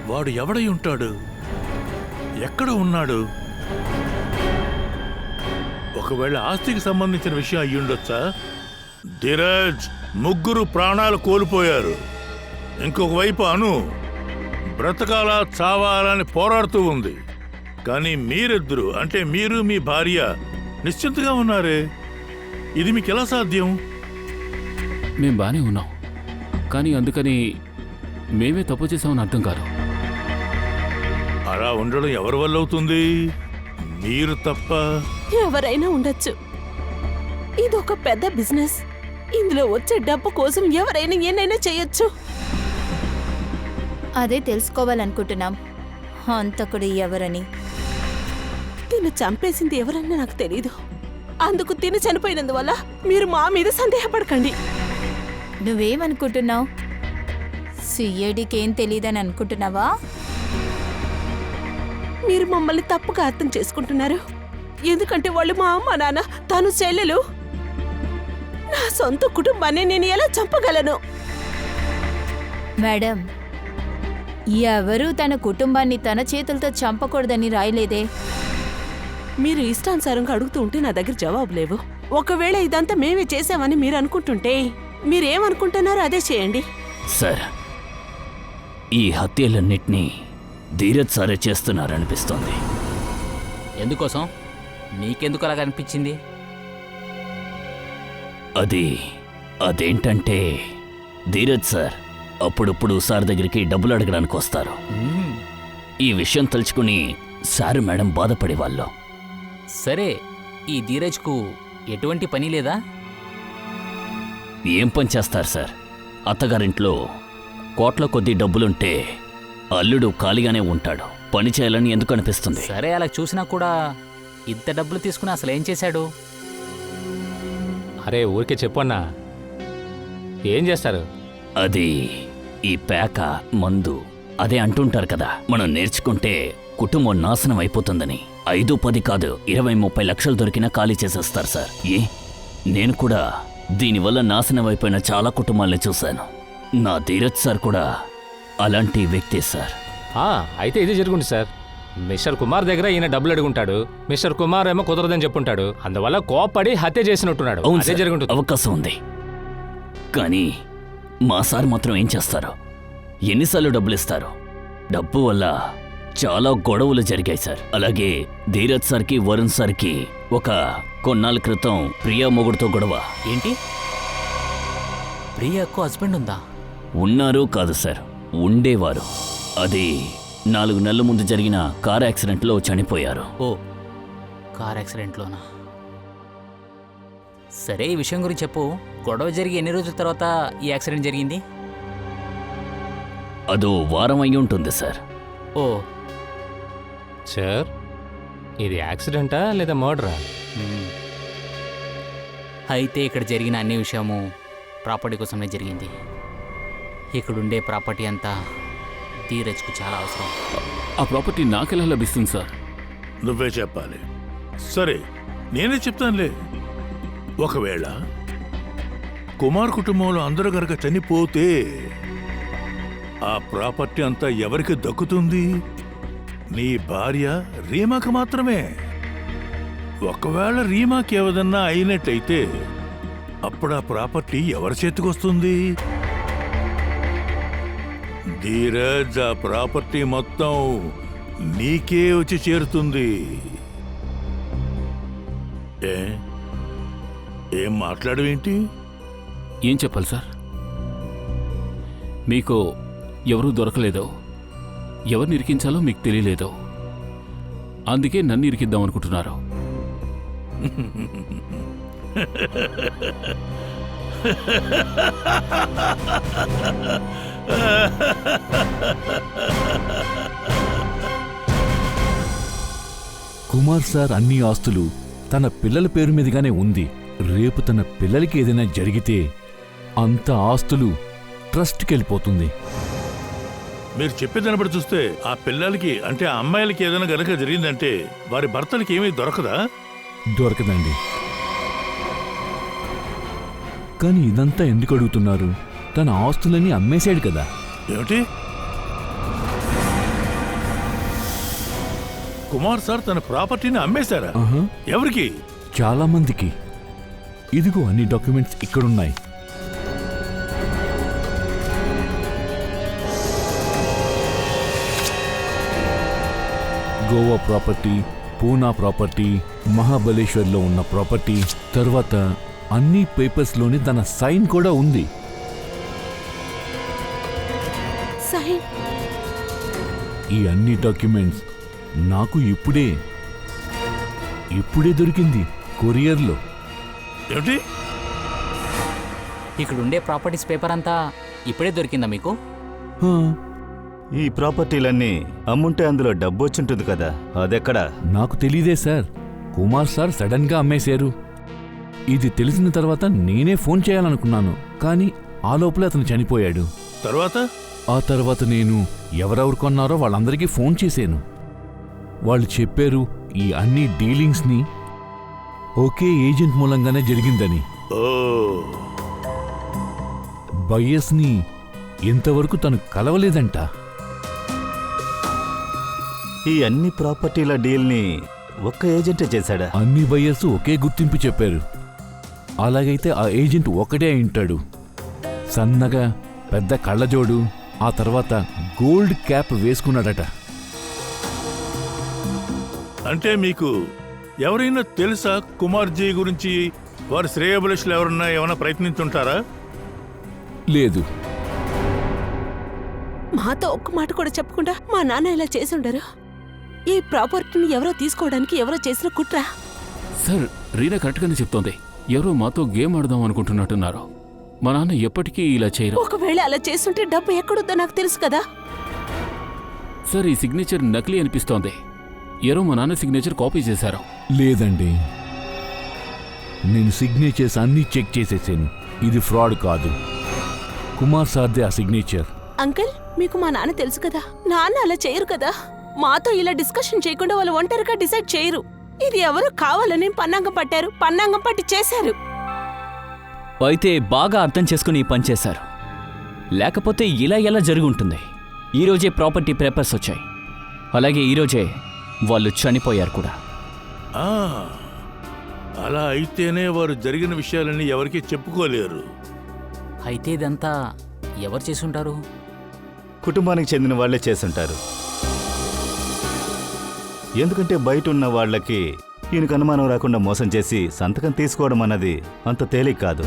వాడు ఎవడై ఉంటాడు? ఎక్కడ ఉన్నాడు? ఒకవేళ ఆస్తికి సంబంధించిన విషయం అయ్యుండొచ్చా? ధీరజ్, ముగ్గురు ప్రాణాలు కోల్పోయారు. ఇంకొక వైపు అను బ్రతకాలా చావాలని పోరాడుతూ ఉంది. కానీ మీరిద్దరు, అంటే మీరు మీ భార్య నిశ్చింతగా ఉన్నారే. ఇది మీకు ఎలా సాధ్యం? మేం బానే ఉన్నాం, కానీ అందుకని మేమే తప్పు చేసామని అర్థం కాదు. అలా ఉండడం ఎవరి వల్ల అవుతుంది? మీరు తప్ప. ఎవరైనా ఉండొచ్చు. ఇదొక పెద్ద బిజినెస్. ఇందులో వచ్చే డబ్బు కోసం ఎవరైనా ఏనైనా చేయొచ్చు. అదే తెలుసుకోవాలనుకుంటున్నాం, హంతకుడు ఎవరని. తిను చంపేసింది ఎవరన్నా నాకు తెలీదు. అందుకు తిను చనిపోయినందువల్ల మీరు మా మీద సందేహపడకండి. నువ్వేమనుకుంటున్నావు? సిఐడికి ఏం తెలియదని అనుకుంటున్నావా? మీరు మమ్మల్ని తప్పుగా అర్థం చేసుకుంటున్నారు. ఎందుకంటే వాళ్ళు మా అమ్మ, నాన్న, తను చెల్లెలు. నా సొంత కుటుంబాన్ని నేను ఎలా చంపగలను? మేడం, ఎవరూ తన కుటుంబాన్ని తన చేతులతో చంపకూడదని రాయలేదే. మీరు ఇష్టానుసారంగా అడుగుతూ ఉంటే నా దగ్గర జవాబు లేవు. ఒకవేళ ఇదంతా మేమే చేసామని మీరు అనుకుంటుంటే మీరేమనుకుంటున్నారో అదే చేయండి. సార్, ఈ హత్యలన్నిటినీ ధీరజ్ సారే చేస్తున్నారనిపిస్తోంది. ఎందుకోసం? నీకెందుకు అలాగ అనిపించింది? అదేంటంటే ధీరజ్ సార్ అప్పుడప్పుడు సార్ దగ్గరికి డబ్బులు అడగడానికి వస్తారు. ఈ విషయం తలుచుకుని సార్ మేడం బాధపడేవాళ్ళు. సరే, ఈ ధీరజ్కు ఎటువంటి పని లేదా? ఏం పని చేస్తారు సార్? అత్తగారింట్లో కోట్ల కొద్దీ డబ్బులుంటే అల్లుడు ఖాళీగానే ఉంటాడు. పని చేయాలని ఎందుకు అనిపిస్తుంది? సరే, అలా చూసినా కూడా ఇంత డబ్బులు తీసుకుని అసలు ఏం చేశాడు? అరే ఊరికే చెప్పన్నా, ఏం చేస్తారు? అది ఈ పేక, మందు అదే అంటుంటారు కదా, మనం నేర్చుకుంటే కుటుంబం నాశనం అయిపోతుందని. 5-10 కాదు, 20-30 లక్షలు దొరికినా ఖాళీ చేసేస్తారు సార్. నేను కూడా దీనివల్ల నాశనం అయిపోయిన చాలా కుటుంబాలని చూశాను. నా ధీరజ్ సార్ కూడా అలాంటి వ్యక్తి సార్. అయితే ఇది జరుగుంది సార్. మిస్టర్ కుమార్ దగ్గర ఈయన డబ్బులు అడుగుంటాడు. మిస్టర్ కుమార్ ఏమో కుదరదని చెప్పుంటాడు. అందువల్ల కోప్పడి హత్య చేసినట్టున్నాడు. అవును అదే సార్, జరుగుంటుంది. అవకాశం ఉంది. కానీ మా సార్ మాత్రం ఏం చేస్తారు? ఎన్నిసార్లు డబ్బులు ఇస్తారు? డబ్బు వల్ల చాలా గొడవలు జరిగాయి సార్. అలాగే ధీరజ్ సార్కి, వరుణ్ సార్కి కొన్నాళ్ళ క్రితం ప్రియా మొగుడుతో గొడవ. ఏంటి? ప్రియాకు హస్బెండ్ ఉందా? ఉన్నారు కాదు సార్, ఉండేవారు. అది 4 నెలల ముందు జరిగిన కార్ యాక్సిడెంట్లో చనిపోయారు. ఓ, కార్ యాక్సిడెంట్లోనా? సరే, ఈ విషయం గురించి చెప్పు. గొడవ జరిగి ఎన్ని రోజుల తర్వాత ఈ యాక్సిడెంట్ జరిగింది? అదో వారం అయి ఉంటుంది సార్. ఓ సార్, ఇది యాక్సిడెంటా లేదా మర్డరా? అయితే ఇక్కడ జరిగిన అన్ని విషయము ప్రాపర్టీ కోసమే జరిగింది. ఇక్కడుండే ప్రాపర్టీ అంతా ధీరజ్కు చాలా అవసరం. ఆ ప్రాపర్టీ నాకెలా లభిస్తుంది సార్? నువ్వే చెప్పాలి. సరే, నేనే చెప్తానులే. ఒకవేళ కుమార్ కుటుంబంలో అందరూ గనక చనిపోతే ఆ ప్రాపర్టీ అంతా ఎవరికి దక్కుతుంది? నీ భార్య రీమాకి మాత్రమే. ఒకవేళ రీమాకి ఏదన్నా అయినట్టయితే అప్పుడు ఆ ప్రాపర్టీ ఎవరి చేతికొస్తుంది? ధీరజ్, ఆ ప్రాపర్టీ మొత్తం నీకే వచ్చి చేరుతుంది. ఏం మాట్లాడవేంటి? ఏం చెప్పాలి సార్? మీకు ఎవరూ దొరకలేదో, ఎవరిని ఇరికించాలో మీకు తెలియలేదో, అందుకే నన్ను ఇరికిద్దాం అనుకుంటున్నారు. కుమార్ సార్ అన్ని ఆస్తులు తన పిల్లల పేరు మీదుగానే ఉంది. రేపు తన పిల్లలకి ఏదైనా జరిగితే అంత ఆస్తులు ట్రస్ట్కి వెళ్ళిపోతుంది. మీరు చెప్పేదాన్ని బట్టి చూస్తే ఆ పిల్లలకి అంటే ఆ అమ్మాయిలకి ఏదైనా గనక జరిగిందంటే వారి భర్తలకి ఏమీ దొరకదా? దొరకదండి. కానీ ఇదంతా ఎందుకు అడుగుతున్నారు? తన ఆస్తులన్నీ అమ్మేశాడు కదా. ఏమిటి? కుమార్ సార్ తన ప్రాపర్టీని అమ్మేశారా? ఎవరికి? చాలా మందికి. ఇదిగో అన్ని డాక్యుమెంట్స్ ఇక్కడున్నాయి. గోవా ప్రాపర్టీ, పూనా ప్రాపర్టీ, మహాబలేశ్వర్లో ఉన్న ప్రాపర్టీ, తర్వాత అన్ని పేపర్స్లోని తన సైన్ కూడా ఉంది. సైన్? ఈ అన్ని డాక్యుమెంట్స్ నాకు ఇప్పుడే దొరికింది కొరియర్లో. ఏమిటి? ఇక్కడ ఉండే ప్రాపర్టీస్ పేపర్ అంతా ఇప్పుడే దొరికిందా మీకు? ఈ ప్రాపర్టీలన్నీ అమ్ముంటే అందులో డబ్బు వచ్చింటుంది కదా, అదెక్కడా? నాకు తెలీదే సార్. కుమార్ సార్ సడన్ గా అమ్మేశారు. ఇది తెలిసిన తర్వాత నేనే ఫోన్ చేయాలనుకున్నాను, కానీ ఆ లోపలే అతను చనిపోయాడు. ఆ తర్వాత నేను ఎవరెవరు కొన్నారో వాళ్ళందరికీ ఫోన్ చేశాను. వాళ్ళు చెప్పారు ఈ అన్ని డీలింగ్స్ని ఒకే ఏజెంట్ మూలంగానే జరిగిందని. బయ్యర్స్ని ఇంతవరకు తను కలవలేదంట. ఈ అన్ని ప్రాపర్టీల డీల్ని ఒక్క ఏజెంటే చేశాడా? అన్ని బయ్యర్స్ ఒకే గుర్తింపు చెప్పారు. అలాగైతే ఆ ఏజెంట్ ఒకటే అయింటాడు. సన్నగా పెద్ద కళ్ళజోడు, ఆ తర్వాత గోల్డ్ క్యాప్ వేసుకున్నాడట. అంటే మీకు ఎవరైనా తెలుసా కుమార్జీ గురించి? వారి శ్రేయోభిలాషులు ఎవరన్నా ఏమైనా ప్రయత్నించుంటారా? లేదు. మాతో ఒక్క మాట కూడా చెప్పకుండా మా నాన్న ఇలా చేసి ఉండరు. ఈ ప్రాపర్టీని ఎవరో తీసుకోవడానికి ఎవరో చేసిన కుట్ర. సార్, రీనా కరెక్ట్గానే చెప్తోంది. ఎవరో మాతో గేమ్ ఆడదాం అనుకుంటున్నట్టున్నారు. మా నాన్న ఎప్పటికీ ఇలా చేయరు. ఒకవేళ అలా చేస్తుంటే డబ్బు ఎక్కడుందో నాకు తెలుసు కదా. సార్, ఈ సిగ్నేచర్ నకిలీ అనిపిస్తోంది. ఎవరో మా నాన్న సిగ్నేచర్ కాపీ చేశారు. లేదండి, నేను సిగ్నేచర్స్ అన్నీ చెక్ చేసేసాను. ఇది ఫ్రాడ్ కాదు. కుమార్ సార్దే ఆ సిగ్నేచర్. అంకుల్, మీకు మా నాన్న తెలుసు కదా. నాన్న అలా చేయరు కదా. మాతో ఇలా డిస్కషన్ చేయకుండా వాళ్ళు ఒంటరిగా డిసైడ్ చేయరు. ఇది ఎవరో కావాలని పన్నాంగం పట్టారు, పన్నాంగం పట్టి చేశారు. అయితే బాగా అర్థం చేసుకుని ఈ పని చేశారు. లేకపోతే ఇలా ఎలా జరిగి ఉంటుంది? ఈరోజే ప్రాపర్టీ పేపర్స్ వచ్చాయి. అలాగే ఈరోజే వాళ్ళు చనిపోయారు కూడా. అలా అయితేనే వారు జరిగిన విషయాలన్నీ ఎవరికీ చెప్పుకోలేరు. అయితే ఇదంతా ఎవరు చేసుంటారు? కుటుంబానికి చెందిన వాళ్లే చేసుంటారు. ఎందుకంటే బయట ఉన్న వాళ్లకి ఈయనకు అనుమానం రాకుండా మోసం చేసి సంతకం తీసుకోవడం అన్నది అంత తేలిక కాదు.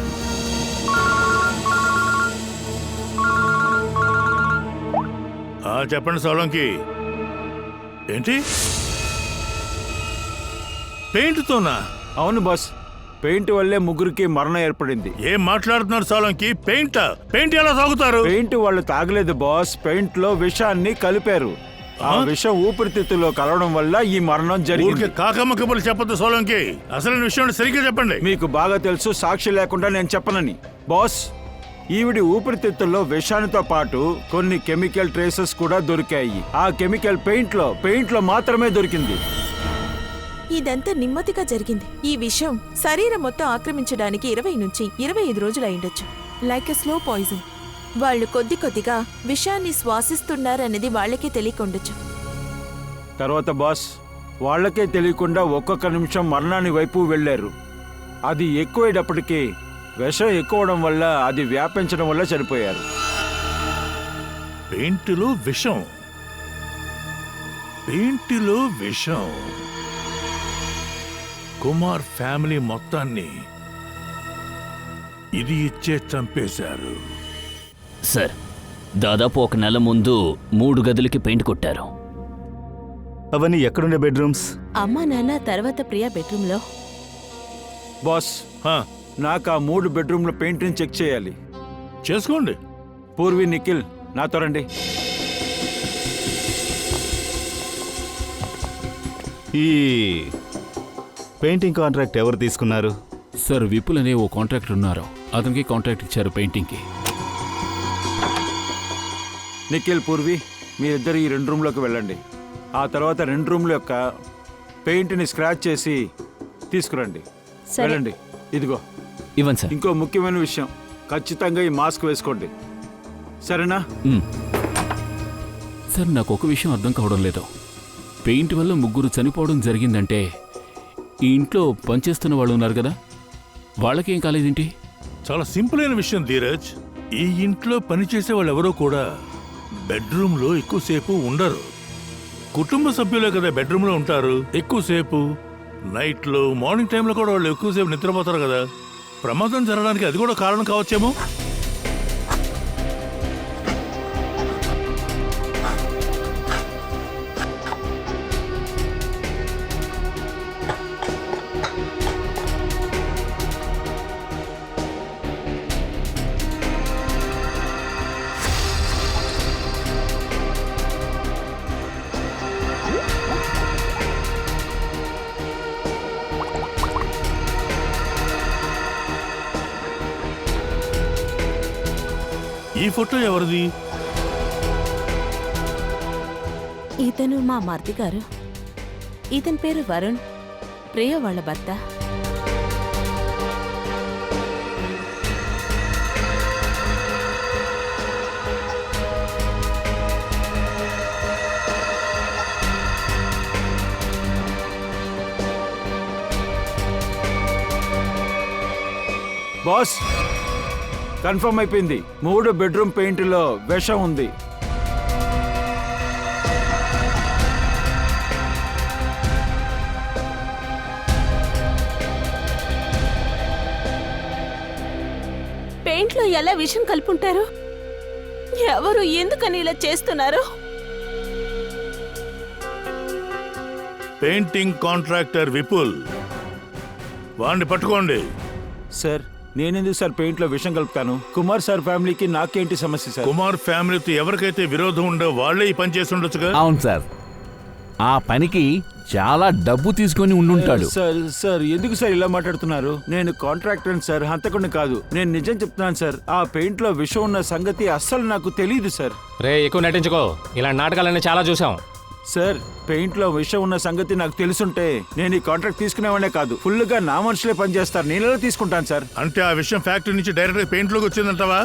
చెప్పండి సోలంకి. ఏంటి? పెయింట్తోనా? అవును బాస్, పెయింట్ వల్లే ముగ్గురికి మరణం ఏర్పడింది. ఏం మాట్లాడుతున్నారు సోలంకి? పెయింట్ ఎలా తాగుతారు? పెయింట్ వాళ్ళు తాగలేదు బాస్, పెయింట్ లో విషాన్ని కలిపారు. ఆ విషం ఊపిరితిత్తులో కలవడం వల్ల ఈ మరణం జరిగింది. కాకమ్మ కబుర్లు చెప్పొద్దు సోలంకి. అసలు విషయం సరిగ్గా చెప్పండి. మీకు బాగా తెలుసు, సాక్షి లేకుండా నేను చెప్పనని. బాస్, ఈవిడి ఊపిరితిత్తుల్లో విషానితో పాటు కొన్ని కెమికల్ ట్రేసెస్ కూడా దొరికాయి. ఆ కెమికల్ పెయింట్ లో మాత్రమే దొరికింది. ఇదంతా నెమ్మదిగా జరిగింది. ఈ విషయం శరీరం మొత్తం ఆక్రమించడానికి 20 నుంచి 25 రోజులు అయిండొచ్చు. Like a slow poison. వాళ్ళు కొద్ది కొద్దిగా విషాన్ని శ్వాసిస్తున్నారనేది వాళ్ళకే తెలియకుండొచ్చు. తర్వాత బాస్, వాళ్లకే తెలియకుండా ఒక్కొక్క నిమిషం మరణాన్ని వైపు వెళ్లారు. అది ఎక్కువైనప్పటికీ విషం ఎక్కువడం వల్ల, అది వ్యాపించడం వల్ల చనిపోయారు. పెయింట్లో విషం. పెయింట్లో విషం. కుమార్ ఫ్యామిలీ మొత్తాన్ని ఇది ఇచ్చే చంపేశారు. సార్, దాదాపు 1 నెల ముందు 3 గదులకి పెయింట్ కొట్టారు. అవన్నీ ఎక్కడుండే బెడ్రూమ్స్? అమ్మా నాన్న తర్వాత ప్రియా బెడ్రూమ్లో. బాస్, నాకు ఆ 3 బెడ్రూమ్ల పెయింట్ని చెక్ చేయాలి. చేసుకోండి. పూర్వి, నిఖిల్ నాతో రండి. ఈ పెయింటింగ్ కాంట్రాక్ట్ ఎవరు తీసుకున్నారు? సార్, విపుల్ అనే ఓ కాంట్రాక్టర్ ఉన్నారు. అతనికి కాంట్రాక్ట్ ఇచ్చారు పెయింటింగ్కి. నిఖిల్, పూర్వి మీరిద్దరు ఈ 2 రూమ్లోకి వెళ్ళండి. ఆ తర్వాత 2 రూమ్ల యొక్క పెయింట్ని స్క్రాచ్ చేసి తీసుకురండి. వెళ్ళండి. ఇదిగో ఇవ్వండి సార్. ఇంకో ముఖ్యమైన విషయం, ఖచ్చితంగా ఈ మాస్క్ వేసుకోండి, సరేనా? సార్, నాకు ఒక విషయం అర్థం కావడం లేదు. పెయింట్ వల్ల 3 చనిపోవడం జరిగిందంటే ఈ ఇంట్లో పనిచేస్తున్న వాళ్ళు ఉన్నారు కదా, వాళ్ళకేం కాలేదేంటి? చాలా సింపుల్ అయిన విషయం ధీరజ్. ఈ ఇంట్లో పనిచేసే వాళ్ళు ఎవరో కూడా బెడ్రూమ్లో ఎక్కువసేపు ఉండరు. కుటుంబ సభ్యులే కదా బెడ్రూమ్లో ఉంటారు ఎక్కువసేపు. నైట్లో, మార్నింగ్ టైంలో కూడా వాళ్ళు ఎక్కువసేపు నిద్రపోతారు కదా. ప్రమాదం జరగడానికి అది కూడా కారణం కావచ్చేమో. ఈ ఫోటో ఎవరిది? ఇతను మా మరిది గారు. ఇతని పేరు వరుణ్, ప్రియ వాళ్ళ భర్త. బాస్, కన్ఫర్మ్ అయిపోయింది. 3 బెడ్రూమ్ పెయింట్లో విషం ఉంది. పెయింట్లో ఎలా విషం కలుపుంటారు? ఎవరు ఎందుకని ఇలా చేస్తున్నారు? పెయింటింగ్ కాంట్రాక్టర్ విపుల్, వాడిని పట్టుకోండి. సార్, నేనెందుకు సార్ పెయింట్లో విషం కలుపుతాను? కుమార్ సార్ ఫ్యామిలీకి నాకేంటి సమస్య సార్? కుమార్ ఫ్యామిలీతో ఎవరికైతే విరోధం ఉండో వాళ్లే ఈ పని చేసి ఉండొచ్చుగా. అవును సార్, ఆ పనికి చాలా డబ్బు తీసుకొని ఉండుంటాడు. సార్ ఎందుకు సార్ ఇలా మాట్లాడుతున్నారు? నేను కాంట్రాక్టర్ సార్, హంతకుడిని కాదు. నేను నిజం చెప్తున్నాను సార్. ఆ పెయింట్ లో విషం ఉన్న సంగతి అస్సలు నాకు తెలియదు సార్. రే, ఎక్కువ నటించుకో. ఇలాంటి నాటకాలన్నీ చాలా చూసాం. సార్, పెయింట్ లో విషం ఉన్న సంగతి నాకు తెలుసుంటే నేను ఈ కాంట్రాక్ట్ తీసుకునేవాడే కాదు. ఫుల్ గా నా మనుషులే పనిచేస్తారు. నేను ఎలా తీసుకుంటాను సార్? అంటే ఆ విషయం ఫ్యాక్టరీ నుంచి డైరెక్ట్ గా పెయింట్ లోకి వచ్చిందంటావా?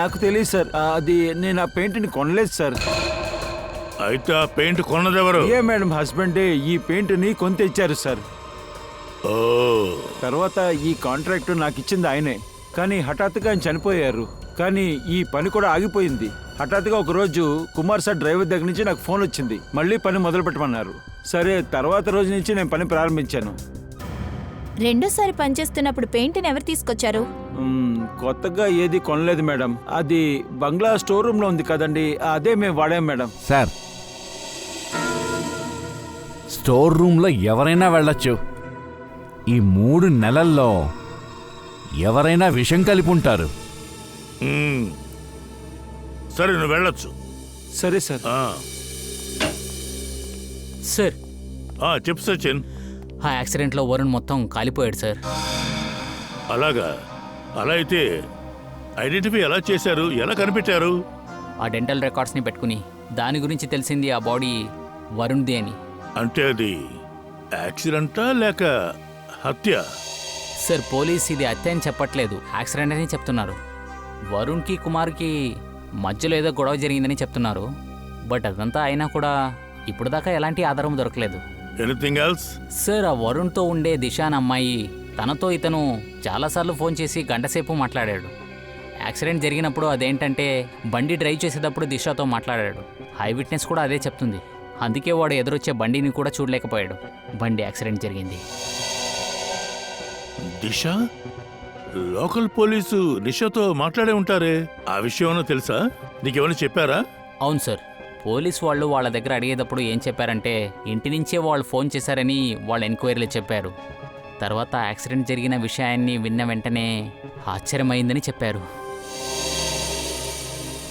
నాకు తెలియదు సార్. అది నేను ఆ పెయింట్ ని కొనలేదు సార్. అయితే ఆ పెయింట్ కొన్నదెవరు? మేడం హస్బెండే ఈ పెయింట్ ని కొని తెచ్చారు సార్. ఓ, తర్వాత ఈ కాంట్రాక్ట్ నాకు ఇచ్చింది ఆయనే. కానీ హఠాత్తుగా ఆయన చనిపోయారు. కానీ ఈ పని కూడా ఆగిపోయింది. హఠాత్తుగా ఒక రోజు కుమార్ సార్ డ్రైవర్ దగ్గర నుంచి నాకు ఫోన్ వచ్చింది, మళ్ళీ పని మొదలు పెట్టమన్నారు. సరే, తర్వాత రోజు నుంచి నేను పని ప్రారంభించాను. రెండోసారి పనిచేస్తున్నప్పుడు పెయింట్ని ఎవరు తీసుకొచ్చారు? కొత్తగా ఏది కొనలేదు మేడం. అది బంగ్లా స్టోర్ రూమ్ లో ఉంది కదండి, అదే మేము వాడాం మేడం. సార్, స్టోర్ రూమ్లో ఎవరైనా వెళ్ళొచ్చు. ఈ 3 నెలల్లో ఎవరైనా విషం కలిపి ఉంటారు. సరే, నువ్వు వెళ్ళొచ్చు. సరే సార్. సార్, చెప్పు సచిన్. ఆ యాక్సిడెంట్లో వరుణ్ మొత్తం కాలిపోయాడు సార్. అలాగా? అలా అయితే ఐడెంటిఫై ఎలా చేశారు? ఎలా కనిపెట్టారు? ఆ డెంటల్ రికార్డ్స్ని పెట్టుకుని దాని గురించి తెలిసింది ఆ బాడీ వరుణ్ది అని. అంటే అది యాక్సిడెంటా లేక హత్య? సార్, పోలీస్ ఇది హత్య అని చెప్పట్లేదు, యాక్సిడెంట్ అని చెప్తున్నారు. వరుణ్కి కుమార్కి మధ్యలో ఏదో గొడవ జరిగిందని చెప్తున్నారు. బట్ అదంతా అయినా కూడా ఇప్పుడు దాకా ఎలాంటి ఆధారం దొరకలేదు. Anything else? సార్, ఆ వరుణ్తో ఉండే దిశ అనే అమ్మాయి, తనతో ఇతను చాలాసార్లు ఫోన్ చేసి గంటసేపు మాట్లాడాడు. యాక్సిడెంట్ జరిగినప్పుడు అదేంటంటే బండి డ్రైవ్ చేసేటప్పుడు దిశతో మాట్లాడాడు. ఐ విట్నెస్ కూడా అదే చెప్తుంది. అందుకే వాడు ఎదురొచ్చే బండిని కూడా చూడలేకపోయాడు. బండి యాక్సిడెంట్ జరిగింది. దిశ లోకల్ పోలీసు దిశతో మాట్లాడే ఉంటారే, ఆ విషయం తెలుసా? నీకేమైనా చెప్పారా? అవును సార్, పోలీస్ వాళ్ళు వాళ్ళ దగ్గర అడిగేటప్పుడు ఏం చెప్పారంటే ఇంటి నుంచే వాళ్ళు ఫోన్ చేశారని వాళ్ళ ఎంక్వైరీలో చెప్పారు. తర్వాత యాక్సిడెంట్ జరిగిన విషయాన్ని విన్న వెంటనే ఆశ్చర్యమైందని చెప్పారు.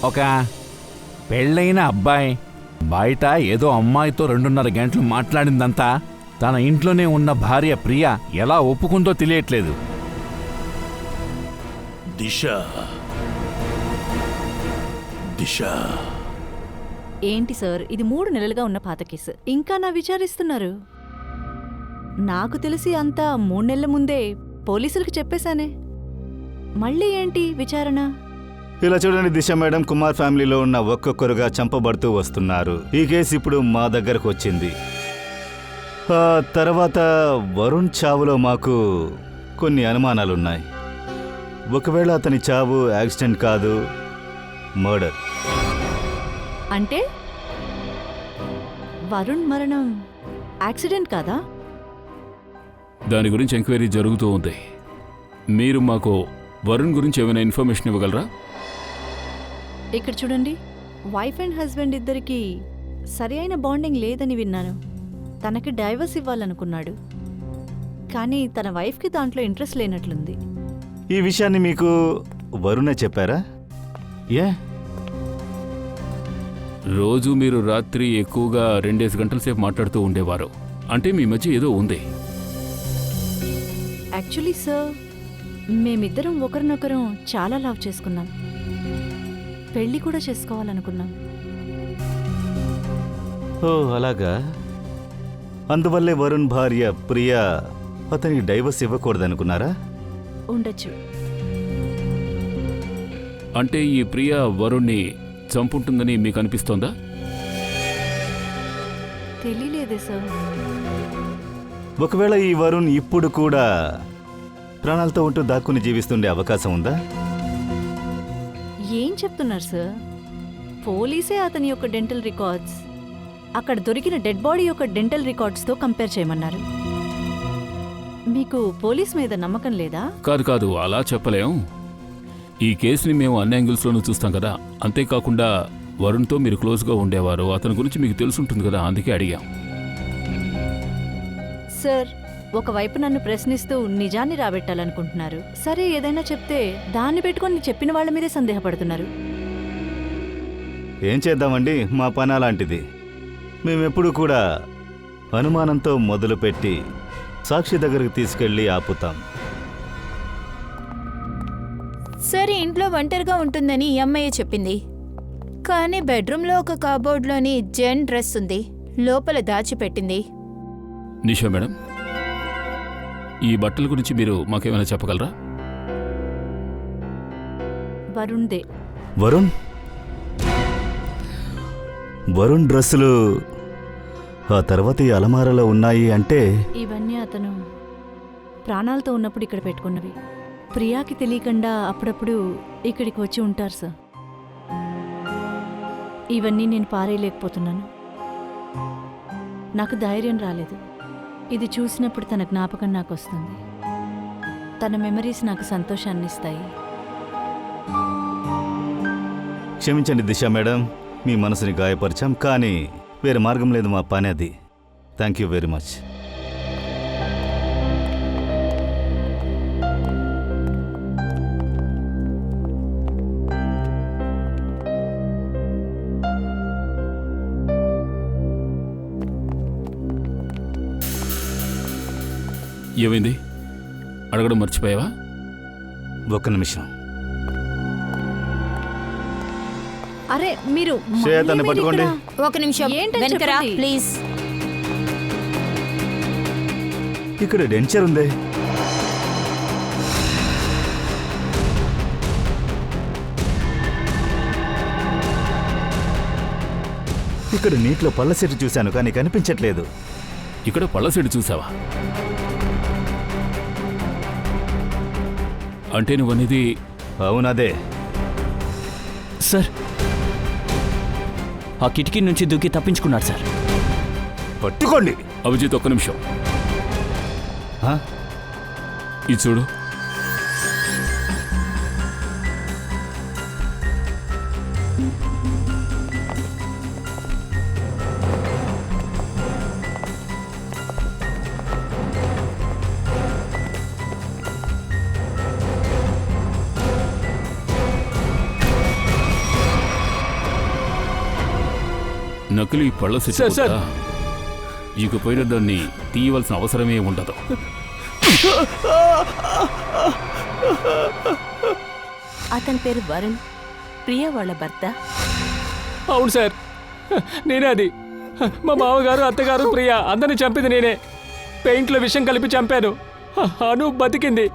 ఒక పెళ్ళైన అబ్బాయి బయట ఏదో అమ్మాయితో 2.5 గంటలు మాట్లాడిందంతా తన ఇంట్లోనే ఉన్న భార్య ప్రియ ఎలా ఒప్పుకుందో తెలియట్లేదు. దిశ దిశ ఏంటి సార్, ఇది 3 నెలలుగా ఉన్న పాత కేసు, ఇంకా నా విచారిస్తున్నారు? నాకు తెలిసి అంతా 3 నెలల ముందే పోలీసులకు చెప్పేశానే. మళ్ళీ ఏంటి విచారణ? ఇలా చూడండి దిశ మేడం, కుమార్ ఫ్యామిలీలో ఉన్న ఒక్కొక్కరుగా చంపబడుతూ వస్తున్నారు. ఈ కేసు ఇప్పుడు మా దగ్గరకు వచ్చింది. ఆ తర్వాత వరుణ్ చావులో మాకు కొన్ని అనుమానాలున్నాయి. ఒకవేళ అతని చావు యాక్సిడెంట్ కాదు, మర్డర్. అంటే వరుణ్ మరణం యాక్సిడెంట్ కాదా? దాని గురించి ఎంక్వైరీ జరుగుతూ ఉంది. మీరు మాకు వరుణ్ గురించి ఏమైనా ఇన్ఫర్మేషన్ ఇవ్వగలరా? ఇక్కడ చూడండి, వైఫ్ అండ్ హస్బెండ్ ఇద్దరికి సరి అయిన బాండింగ్ లేదని విన్నాను. తనకి డైవర్స్ ఇవ్వాలనుకున్నాడు, కానీ తన వైఫ్కి దాంట్లో ఇంట్రెస్ట్ లేనట్లుంది. ఈ విషయాన్ని మీకు వరుణే చెప్పారా? ఏ రోజు మీరు రాత్రి ఎక్కువగా 2 గంటల సేపు మాట్లాడుతూ ఉండేవారు, అంటే మీ మధ్య ఏదో ఉంది. యాక్చువల్లీ సార్, మేమిద్దరం ఒకరినొకరం చాలా లవ్ చేసుకున్నాం, పెళ్లి కూడా చేసుకోవాలనుకున్నాం. ఓ అలాగా. అందువల్లే వరుణ్ భార్య ప్రియా అతనికి డైవర్స్ ఇవ్వకూడదనుకున్నారా? ఉండొచ్చు. అంటే ఈ ప్రియ వరుణ్ణి చంపుంటుందని మీకు అనిపిస్తోందా? తెలియలేదే సార్. ఒకవేళ ఈ వరుణ్ ఇప్పుడు కూడా ప్రాణాలతో ఉంటూ దాక్కుని జీవిస్తుండే అవకాశం ఉందా? ఏం చెప్తున్నారు సార్? పోలీసే అతని యొక్క డెంటల్ రికార్డ్స్, అక్కడ దొరికిన డెడ్ బాడీ యొక్క డెంటల్ రికార్డ్స్తో కంపేర్ చేయమన్నారు. మీకు పోలీస్ మీద నమ్మకం లేదా? కాదు, అలా చెప్పలేం. ఈ కేసుని మేము అన్ని యాంగిల్స్లోనూ చూస్తాం కదా. అంతేకాకుండా వరుణ్తో మీరు క్లోజ్గా ఉండేవారు, అతని గురించి మీకు తెలుసుంటుంది కదా, అందుకే అడిగాం. సార్, ఒకవైపు నన్ను ప్రశ్నిస్తూ నిజాన్ని రాబెట్టాలనుకుంటున్నారు. సరే, ఏదైనా చెప్తే దాన్ని పెట్టుకొని చెప్పిన వాళ్ళ మీదే సందేహపడుతున్నారు. ఏం చేద్దామండి, మా పని అలాంటిది. మేమెప్పుడు కూడా అనుమానంతో మొదలుపెట్టి సాక్షి దగ్గరకు తీసుకెళ్ళి ఆపుతాం. సరే, ఇంట్లో ఒంటరిగా ఉంటుందని ఈ అమ్మాయి చెప్పింది, కానీ బెడ్రూమ్లో ఒక కబోర్డ్లోని జెన్ డ్రెస్ ఉంది, లోపల దాచిపెట్టింది. నిషా మేడం, ఈ బట్టల గురించి మీరు మాకేమైనా చెప్పగలరా? వరుణ్దే. వరుణ్ డ్రెస్సులు ఆ తర్వాత ఈ అలమారలో ఉన్నాయి అంటే ఇవన్నీ అతను ప్రాణాలతో ఉన్నప్పుడు ఇక్కడ పెట్టుకున్నవి. ప్రియాకి తెలియకుండా అప్పుడప్పుడు ఇక్కడికి వచ్చి ఉంటారు సార్. ఇవన్నీ నేను పారేయలేకపోతున్నాను. నాకు ధైర్యం రాలేదు. ఇది చూసినప్పుడు తన జ్ఞాపకం నాకు వస్తుంది. తన మెమరీస్ నాకు సంతోషాన్ని ఇస్తాయి. క్షమించండి దిశ మేడం, మీ మనసుని గాయపరిచాం, కానీ వేరే మార్గం లేదు, మా పని అది. Thank you very much. ఏమైంది? అడగడం మర్చిపోయావా? ఒక్క నిమిషం. అరే, మీరు శ్రేయతని పట్టుకోండి. ఒక నిమిషం వెనకరా ప్లీజ్. ఇక్కడ డెంచర్ ఉంది. ఇక్కడ నీటిలో పళ్ళ సెట్టు చూశాను, కానీ కనిపించట్లేదు. ఇక్కడ పళ్ళ సెట్టు చూసావా? అంటే నువ్వనేది? అవునదే. సార్ ఆ కిటికీ నుంచి దూకి తప్పించుకున్నాడు సార్. పట్టుకోండి. అభిజిత్, ఒక్క నిమిషం. ఇది చూడు. నకిలీ పళ్ళ సెట్ ఇకపోయిన దాన్ని తీయవలసిన అవసరమే ఉండదు. అతని పేరు వరుణ్, ప్రియ వాళ్ళ భర్త. అవును సార్, నేనే అది. మా మామగారు, అత్తగారు, ప్రియ అందరిని చంపింది నేనే. పెయింట్లో విషం కలిపి చంపాను. అను బతికింది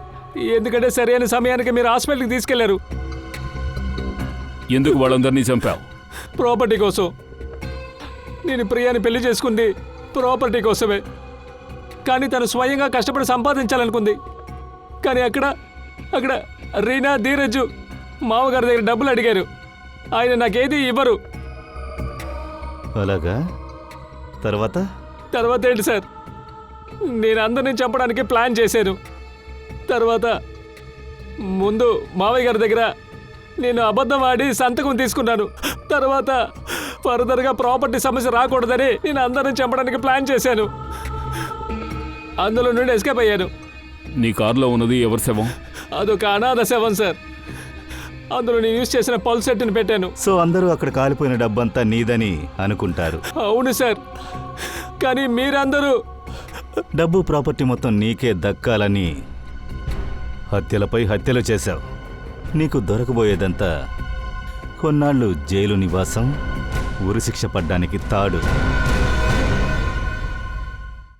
ఎందుకంటే సరైన సమయానికి మీరు హాస్పిటల్కి తీసుకెళ్లారు. ఎందుకు వాళ్ళందరినీ చంపావు? ప్రాపర్టీ కోసం. నేను ప్రియాని పెళ్లి చేసుకుంది ప్రాపర్టీ కోసమే. కానీ తను స్వయంగా కష్టపడి సంపాదించాలనుకుంది. కానీ అక్కడ రీనా, ధీరజ్ మామగారి దగ్గర డబ్బులు అడిగారు. ఆయన నాకేది ఇవ్వరు. అలాగా? తర్వాత ఏంటి సార్, నేను అందరినీ చంపడానికి ప్లాన్ చేశాను. తర్వాత ముందు మావయ్య గారి దగ్గర నేను అబద్ధం ఆడి సంతకం తీసుకున్నాను. తర్వాత ఫర్దర్గా ప్రాపర్టీ సమస్య రాకూడదని నేను అందరిని చంపడానికి ప్లాన్ చేశాను. అందులో నుండి ఎస్కేప్ అయ్యాను. నీ కారులో ఉన్నది ఎవరి శవం? అదొక అనాథ శవం సార్. అందులో నేను యూజ్ చేసిన పల్స్ సెట్ని పెట్టాను. సో అందరూ అక్కడ కాలిపోయిన డబ్బంతా నీదని అనుకుంటారు. అవును సార్, కానీ మీరందరూ డబ్బు ప్రాపర్టీ మొత్తం నీకే దక్కాలని హత్యలపై హత్యలు చేశావు. నీకు దొరకబోయేదంతా కొన్నాళ్ళు జైలు నివాసం, ఉరిశిక్ష పడ్డానికి తాడు.